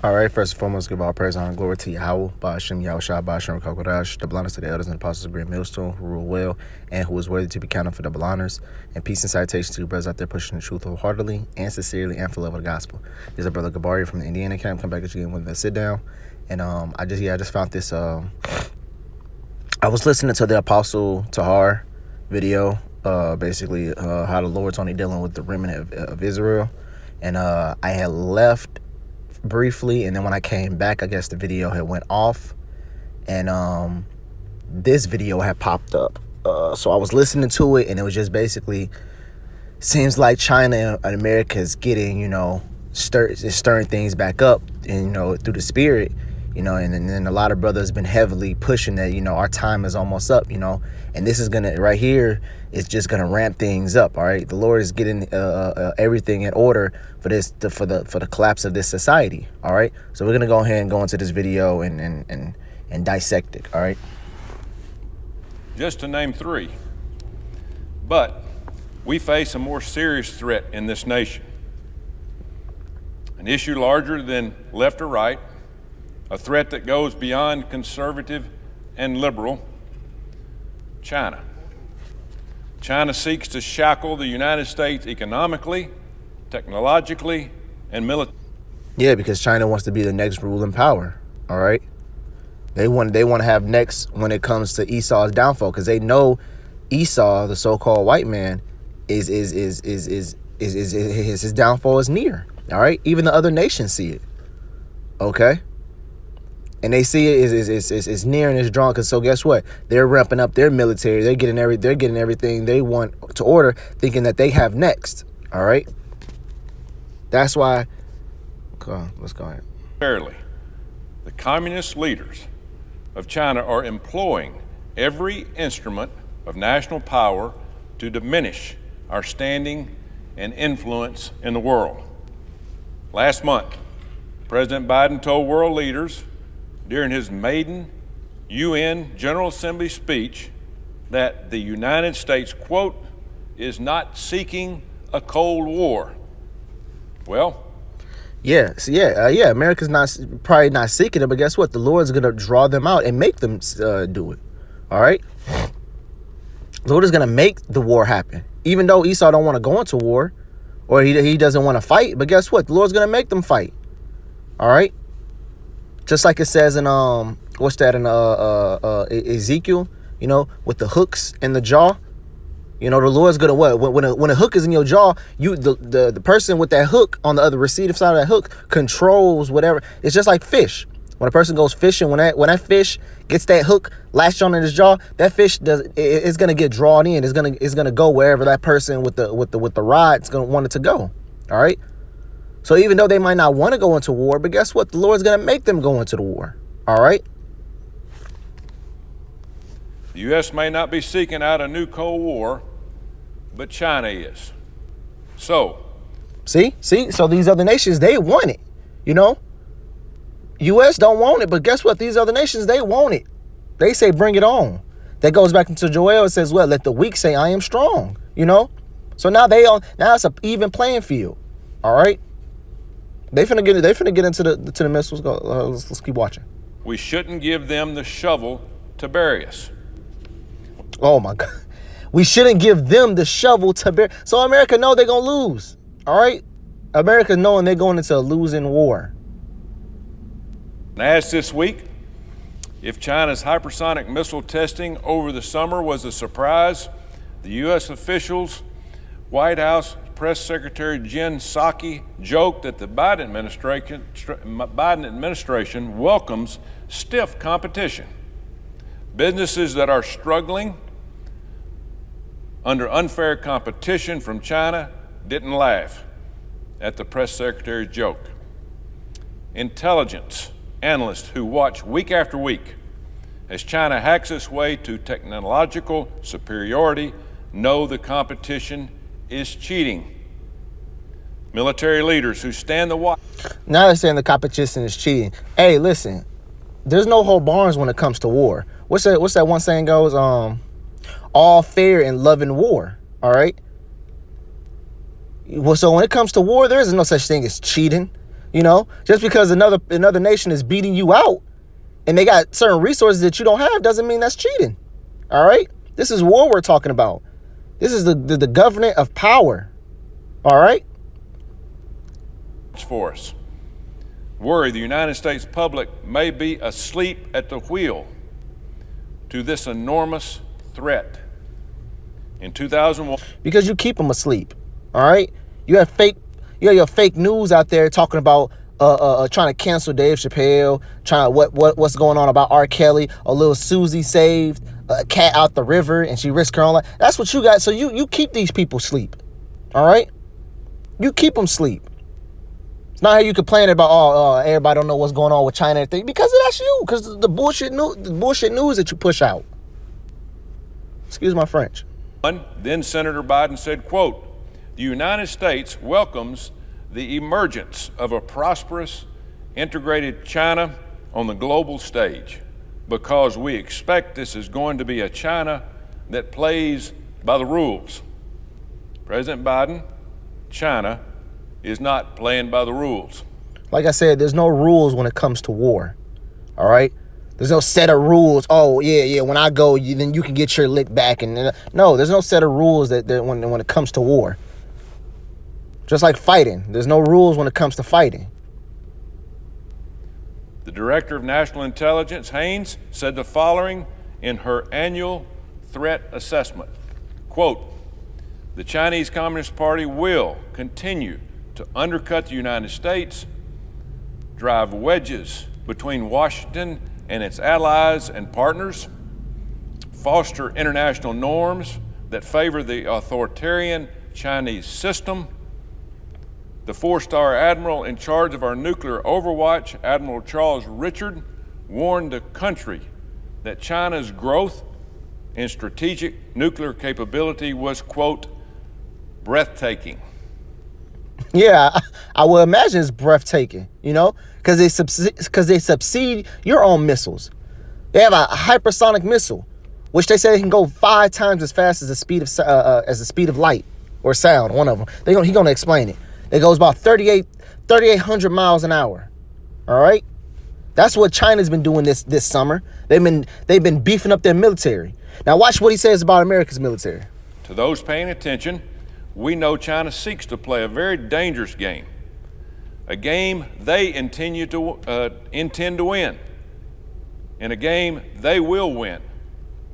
All right, first and foremost, give all praise, honor, and glory to Yahweh, Ba'ashem, Yahushua, Ba'ashem, Kakodash, the blindness to the elders and apostles of Great Millstone, who rule well, and who is worthy to be counted for double honors. And peace and citation to you brothers out there pushing the truth wholeheartedly and sincerely and for love of the gospel. This is a brother Gabari from the Indiana camp. Come back at you again with a sit down. And I just found this. I was listening to the Apostle Tahar video, basically how the Lord's only dealing with the remnant of Israel. And I had left briefly, and then when I came back, I guess the video had went off, and this video had popped up. So I was listening to it, and it was just basically, seems like China and America is getting, stirring things back up, and through the spirit, and then a lot of brothers been heavily pushing that, our time is almost up, and this is gonna right here is just gonna ramp things up. All right, the Lord is getting everything in order for this, for the collapse of this society. All right, so we're gonna go ahead and go into this video and dissect it. All right, just to name three. But we face a more serious threat in this nation, an issue larger than left or right, a threat that goes beyond conservative and liberal: China. China seeks to shackle the United States economically, technologically, and militarily. Yeah, because China wants to be the next ruling power. All right, they want to have next when it comes to Esau's downfall, because they know Esau, the so-called white man, is his downfall is near. All right, even the other nations see it. Okay. And they see it is near and it's drawn, because so guess what? They're ramping up their military. They're getting everything they want to order, thinking that they have next. All right. That's why. Let's go ahead. Fairly, the communist leaders of China are employing every instrument of national power to diminish our standing and influence in the world. Last month, President Biden told world leaders during his maiden UN General Assembly speech that the United States, quote, is not seeking a Cold War. Well, America's probably not seeking it, but guess what? The Lord's gonna draw them out and make them do it. All right, the Lord is gonna make the war happen, even though Esau don't want to go into war, or he doesn't want to fight. But guess what? The Lord's gonna make them fight. All right. Just like it says in what's that in Ezekiel, with the hooks in the jaw. The Lord's gonna what? When a hook is in your jaw, the person with that hook on the other receive side of that hook controls whatever. It's just like fish. When a person goes fishing, when that fish gets that hook latched on in his jaw, that fish it's gonna get drawn in. It's gonna go wherever that person with the rod is gonna want it to go. All right. So even though they might not want to go into war, but guess what? The Lord's going to make them go into the war. All right? The U.S. may not be seeking out a new Cold War, but China is. So. See? So these other nations, they want it. U.S. don't want it, but guess what? These other nations, they want it. They say, bring it on. That goes back into Joel. It says, well, let the weak say, I am strong. So now it's an even playing field. All right? They finna get into the missiles. Go. Let's keep watching. We shouldn't give them the shovel to bury us. Oh my God, we shouldn't give them the shovel to bury. So America know they're gonna lose. All right, America knowing they're going into a losing war. And as this week, if China's hypersonic missile testing over the summer was a surprise, the U.S. officials, White House Press Secretary Jen Psaki joked that the Biden administration welcomes stiff competition. Businesses that are struggling under unfair competition from China didn't laugh at the press secretary's joke. Intelligence analysts who watch week after week as China hacks its way to technological superiority know the competition is cheating. Military leaders who stand the watch. Now they're saying the competition is cheating. Hey, listen, there's no hold barns when it comes to war. What's that one saying goes? All fair in love and war. All right. Well, so when it comes to war, there is no such thing as cheating. You know, just because another nation is beating you out and they got certain resources that you don't have doesn't mean that's cheating. All right? This is war we're talking about. This is the government of power. All right? For us. Worry the United States public may be asleep at the wheel to this enormous threat. In 2001, because you keep them asleep. All right? You have your fake news out there talking about trying to cancel Dave Chappelle, trying what's going on about R. Kelly, a little Susie saved a cat out the river and she risked her own life. That's what you got. So you keep these people asleep. All right? You keep them asleep. It's not how you complain about everybody don't know what's going on with China and everything, because that's you, because the bullshit news that you push out. Excuse my French. Then Senator Biden said, quote, "The United States welcomes the emergence of a prosperous, integrated China on the global stage because we expect this is going to be a China that plays by the rules." President Biden, China is not playing by the rules. Like I said, there's no rules when it comes to war. All right? There's no set of rules. Oh, yeah, when I go, then you can get your lick back. And no, there's no set of rules that when it comes to war. Just like fighting. There's no rules when it comes to fighting. The Director of National Intelligence, Haynes, said the following in her annual threat assessment. Quote, "The Chinese Communist Party will continue to undercut the United States, drive wedges between Washington and its allies and partners, foster international norms that favor the authoritarian Chinese system. The four-star admiral in charge of our nuclear overwatch, Admiral Charles Richard, warned the country that China's growth in strategic nuclear capability was, quote, breathtaking." Yeah, I would imagine it's breathtaking, you know, because they subsede your own missiles. They have a hypersonic missile, which they say they can go 5 times as fast as the speed of light or sound. One of them. He's gonna explain it. It goes about 3,800 miles an hour. All right, that's what China's been doing this summer. They've been beefing up their military. Now watch what he says about America's military. To those paying attention, we know China seeks to play a very dangerous game, a game they intend to win, and a game they will win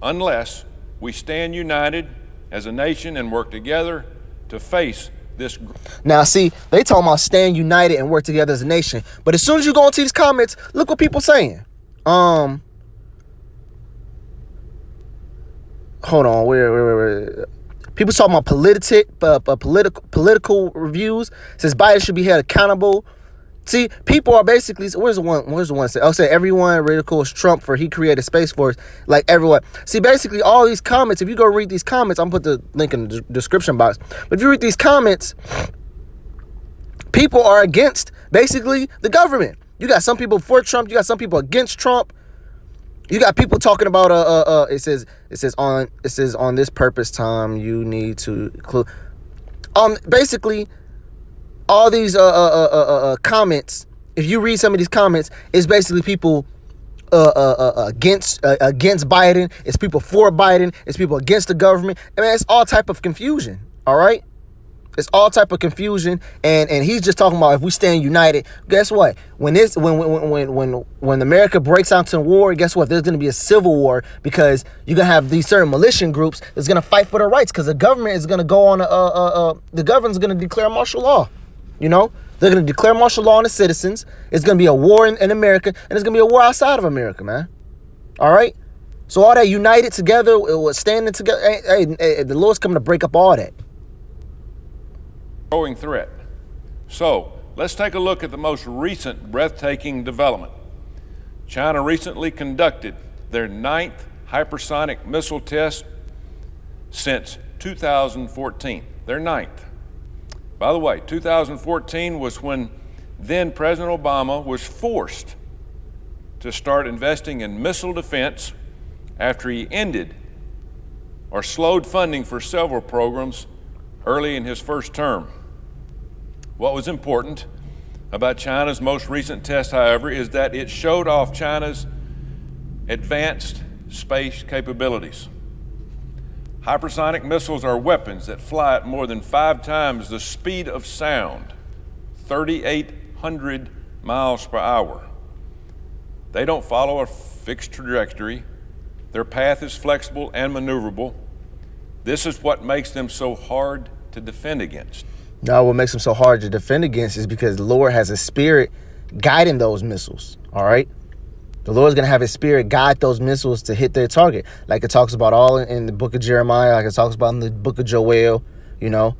unless we stand united as a nation and work together to face this. Now, see, they talking about stand united and work together as a nation, but as soon as you go into these comments, look what people saying. Hold on, where? People talking about political reviews. Says Biden should be held accountable. See, people are basically, where's the one say? Oh, say everyone ridicules Trump for he created Space Force. Like everyone. See, basically all these comments, if you go read these comments, I'm gonna put the link in the description box. But if you read these comments, people are against basically the government. You got some people for Trump, you got some people against Trump. You got people talking about it says on this purpose time you need to include basically all these comments. If you read some of these comments, it's basically people against Biden, it's people for Biden, it's people against the government. I mean, it's all type of confusion. All right, it's all type of confusion, and he's just talking about if we stand united. Guess what? When America breaks out into war, guess what? There's going to be a civil war because you're going to have these certain militia groups that's going to fight for their rights because the government is going to go on the government's going to declare martial law. You know, they're going to declare martial law on the citizens. It's going to be a war in America, and it's going to be a war outside of America, man. All right. So all that united together, standing together. Hey, the Lord's coming to break up all that. Growing threat. So let's take a look at the most recent breathtaking development. China recently conducted their 9th hypersonic missile test since 2014. Their 9th. By the way, 2014 was when then President Obama was forced to start investing in missile defense after he ended or slowed funding for several programs early in his first term. What was important about China's most recent test, however, is that it showed off China's advanced space capabilities. Hypersonic missiles are weapons that fly at more than 5 times the speed of sound, 3,800 miles per hour. They don't follow a fixed trajectory. Their path is flexible and maneuverable. This is what makes them so hard to defend against. Now, what makes them so hard to defend against is because the Lord has a spirit guiding those missiles, all right? The Lord's going to have his spirit guide those missiles to hit their target. Like it talks about all in the book of Jeremiah, like it talks about in the book of Joel, you know.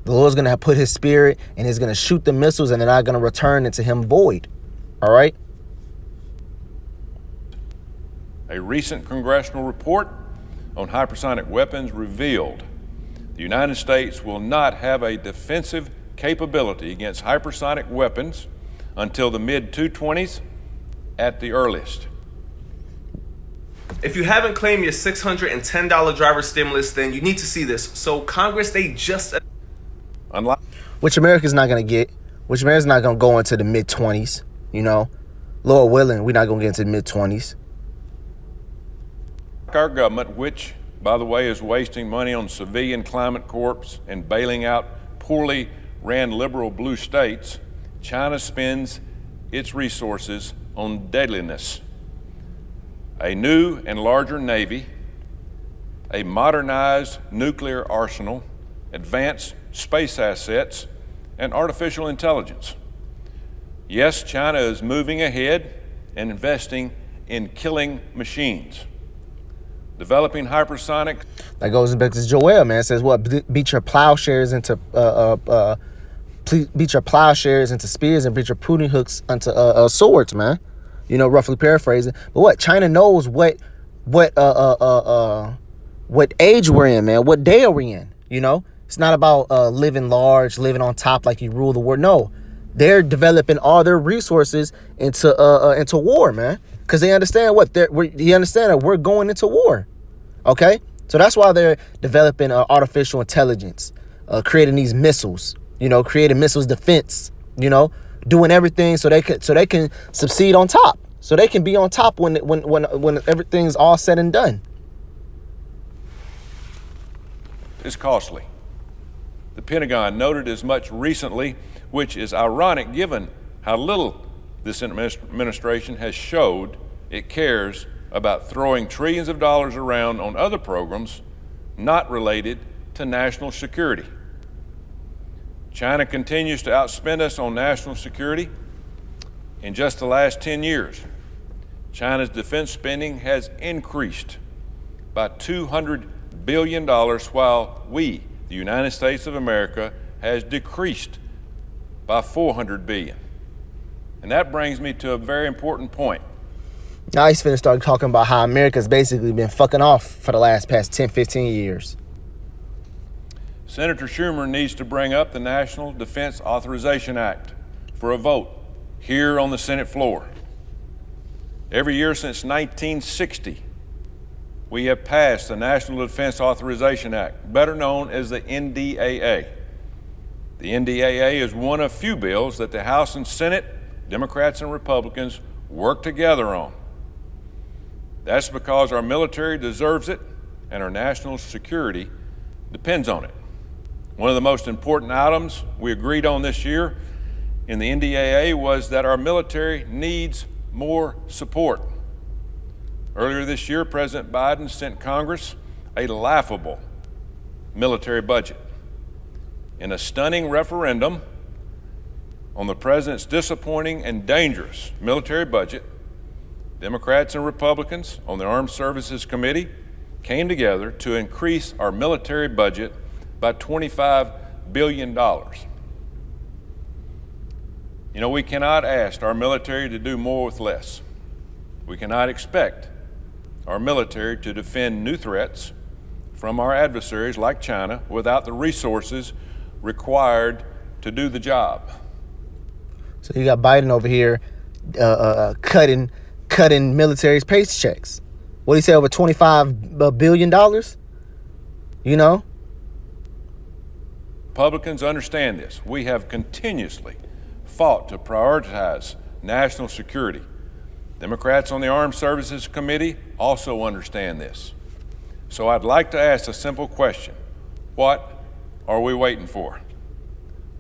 The Lord's going to put his spirit and he's going to shoot the missiles and they're not going to return into him void, all right? A recent congressional report on hypersonic weapons revealed the United States will not have a defensive capability against hypersonic weapons until the mid-2020s at the earliest. If you haven't claimed your $610 driver stimulus, then you need to see this. So Congress, they just... Which America's not going to get. Which America's not going to go into the mid-20s, you know. Lord willing, we're not going to get into the mid-20s. Our government, which, by the way, is wasting money on civilian climate corps and bailing out poorly ran liberal blue states, China spends its resources on deadliness. A new and larger Navy, a modernized nuclear arsenal, advanced space assets, and artificial intelligence. Yes, China is moving ahead and investing in killing machines. Developing hypersonic. That goes back to Joel, man. It says what? Beat your plowshares into beat your plowshares into spears and beat your pruning hooks into swords, man. You know, roughly paraphrasing. But what? China knows what age we're in, man. What day are we in? You know, it's not about living large, living on top like you rule the world. No, they're developing all their resources into war, man. Because they understand you understand that we're going into war. Okay? So that's why they're developing artificial intelligence, creating these missiles, you know, creating missiles defense, you know, doing everything so they can succeed on top. So they can be on top when everything's all said and done. It's costly. The Pentagon noted as much recently, which is ironic given how little this administration has showed it cares about throwing trillions of dollars around on other programs not related to national security. China continues to outspend us on national security. In just the last 10 years, China's defense spending has increased by $200 billion, while we, the United States of America, has decreased by $400 billion. And that brings me to a very important point. Now he's finna start talking about how America's basically been fucking off for the past 10, 15 years. Senator Schumer needs to bring up the National Defense Authorization Act for a vote here on the Senate floor. Every year since 1960, we have passed the National Defense Authorization Act, better known as the NDAA. The NDAA is one of few bills that the House and Senate, Democrats and Republicans, work together on. That's because our military deserves it and our national security depends on it. One of the most important items we agreed on this year in the NDAA was that our military needs more support. Earlier this year, President Biden sent Congress a laughable military budget. In a stunning referendum on the president's disappointing and dangerous military budget, Democrats and Republicans on the Armed Services Committee came together to increase our military budget by $25 billion. You know, we cannot ask our military to do more with less. We cannot expect our military to defend new threats from our adversaries like China without the resources required to do the job. So you got Biden over here cutting military's paychecks. What do you say, over $25 billion? You know? Republicans understand this. We have continuously fought to prioritize national security. Democrats on the Armed Services Committee also understand this. So I'd like to ask a simple question. What are we waiting for?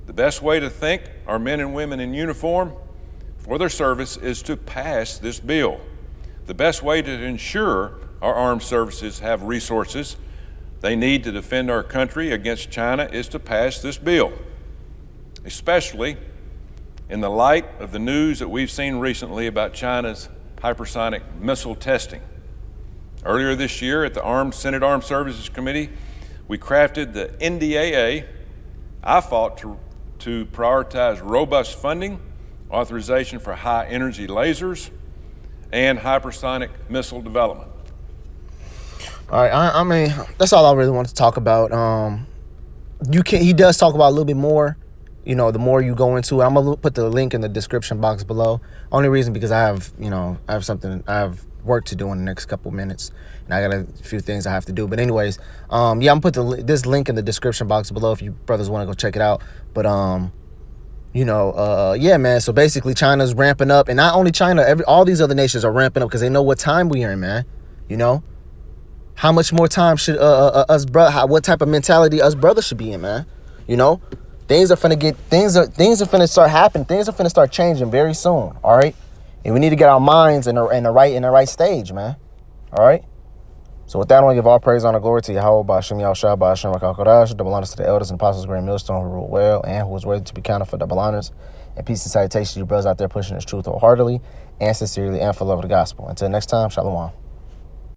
The best way to thank our men and women in uniform for their service is to pass this bill. The best way to ensure our armed services have resources they need to defend our country against China is to pass this bill, especially in the light of the news that we've seen recently about China's hypersonic missile testing. Earlier this year at the Senate Armed Services Committee, we crafted the NDAA. I fought to prioritize robust funding, authorization for high-energy lasers, and hypersonic missile development. All right, I mean, that's all I really want to talk about. He does talk about a little bit more. You know, the more you go into it, I'm gonna put the link in the description box below. Only reason because I have work to do in the next couple minutes, and I got a few things I have to do. But anyways, yeah, I'm gonna put this link in the description box below if you brothers want to go check it out. But yeah, man. So basically, China's ramping up, and not only China, all these other nations are ramping up because they know what time we are in, man. You know, how much more time should what type of mentality us brothers should be in, man? You know. Things are finna start happening. Things are finna start changing very soon. All right, and we need to get our minds in the right stage, man. All right. So with that, I want to give all praise, honor, glory to Yahweh, Ba'ashem Yahushua, Ba'ashem Rakal Kodash, double honors to the elders and apostles, great millstone who rule well and who is worthy to be counted for double honors, and peace and salutation to you brothers out there pushing this truth wholeheartedly and sincerely and for love of the gospel. Until next time, shalom.